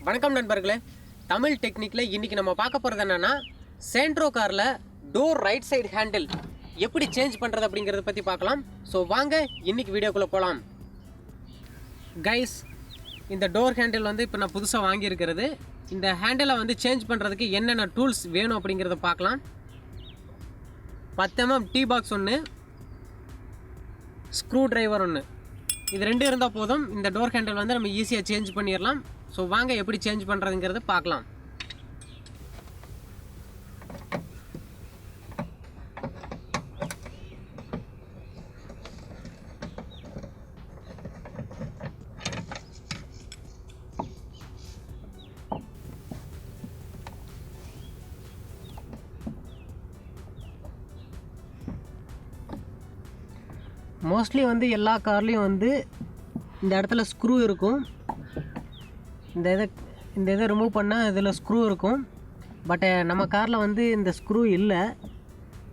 வணக்கம் நண்பர்களே, தமிழ் டெக்னிக்கில் இன்றைக்கி நம்ம பார்க்க போகிறது என்னென்னா, சேண்ட்ரோ காரில் டோர் ரைட் சைடு ஹேண்டில் எப்படி சேஞ்ச் பண்ணுறது அப்படிங்கிறத பற்றி பார்க்கலாம். ஸோ வாங்க இன்றைக்கி வீடியோக்குள்ளே போகலாம். கைஸ், இந்த டோர் ஹேண்டில் வந்து இப்போ நான் புதுசாக வாங்கியிருக்கிறது. இந்த ஹேண்டிலை வந்து சேஞ்ச் பண்ணுறதுக்கு என்னென்ன டூல்ஸ் வேணும் அப்படிங்கிறத பார்க்கலாம். 10 mm டீ பாக்ஸ் ஒன்று, ஸ்க்ரூ டிரைவர் ஒன்று, இது ரெண்டு இருந்தால் போதும். இந்த டோர் ஹேண்டில் வந்து நம்ம ஈஸியாக சேஞ்ச் பண்ணிடலாம். ஸோ வாங்க எப்படி சேஞ்ச் பண்ணுறதுங்கிறத பார்க்கலாம். மோஸ்ட்லி வந்து எல்லா கார்லேயும் வந்து இந்த இடத்துல ஸ்க்ரூ இருக்கும். இந்த இதை ரிமூவ் பண்ணால் இதில் ஸ்க்ரூ இருக்கும். பட் நம்ம காரில் வந்து இந்த ஸ்க்ரூ இல்லை.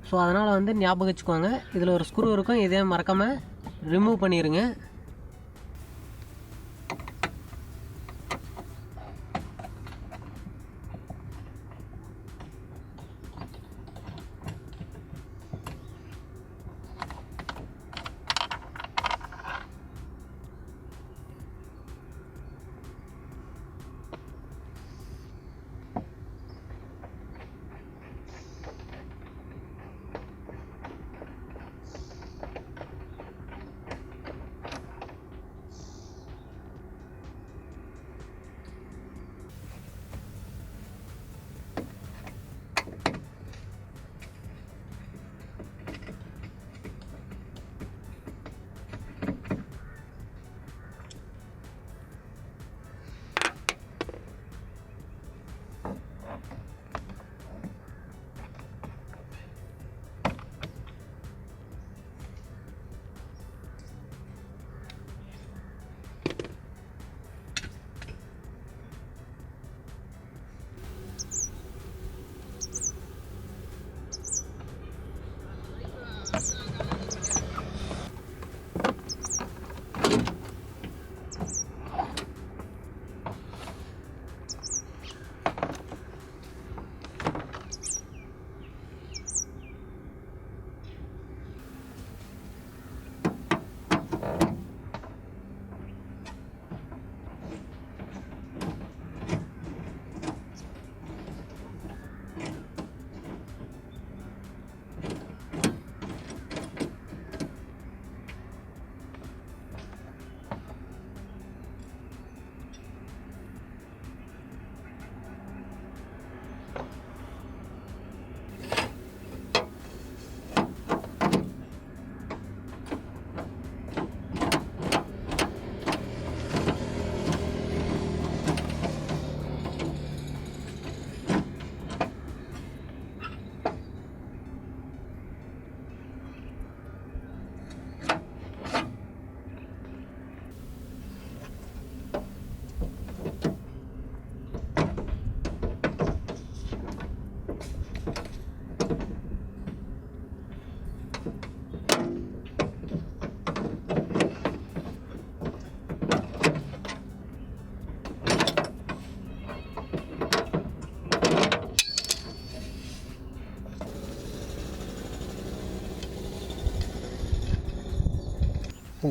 ஸோ அதனால் வந்து ஞாபகம் வச்சுக்கோங்க, இதில் ஒரு ஸ்க்ரூ இருக்கும். இதே மறக்காமல் ரிமூவ் பண்ணிடுங்க.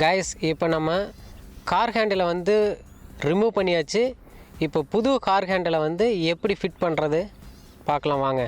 கைஸ், இப்போ நம்ம கார் ஹேண்டிலை வந்து ரிமூவ் பண்ணியாச்சு. இப்போ புது கார் ஹேண்டிலை வந்து எப்படி ஃபிட் பண்ணுறது பார்க்கலாம் வாங்க.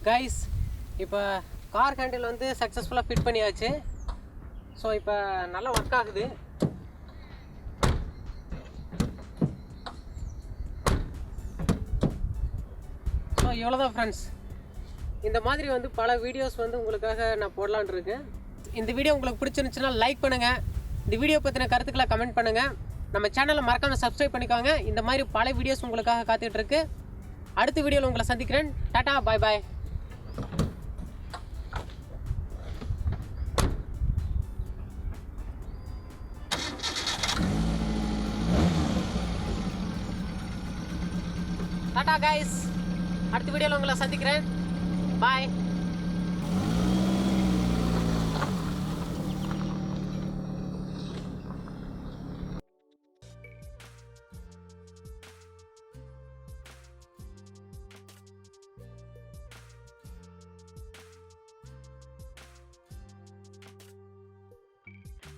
கைஸ், இப்போ கார் ஹேண்டில் வந்து சக்ஸஸ்ஃபுல்லாக ஃபிட் பண்ணியாச்சு. ஸோ இப்போ நல்லா ஒர்க் ஆகுது. ஸோ இவ்வளோதான் ஃப்ரெண்ட்ஸ். இந்த மாதிரி வந்து பல வீடியோஸ் வந்து உங்களுக்காக நான் போடலான்னு இருக்கேன். இந்த வீடியோ உங்களுக்கு பிடிச்சிருந்துச்சுன்னா லைக் பண்ணுங்கள். இந்த வீடியோ பற்றின கருத்துக்களை கமெண்ட் பண்ணுங்கள். நம்ம சேனலை மறக்காமல் சப்ஸ்கிரைப் பண்ணிக்கோங்க. இந்த மாதிரி பல வீடியோஸ் உங்களுக்காக காத்துட்ருக்கு. அடுத்த வீடியோவில் உங்களை சந்திக்கிறேன். டாடா, பாய் பாய். டாடா கைஸ், அடுத்த வீடியோவில் உங்களை சந்திக்கிறேன். பாய்.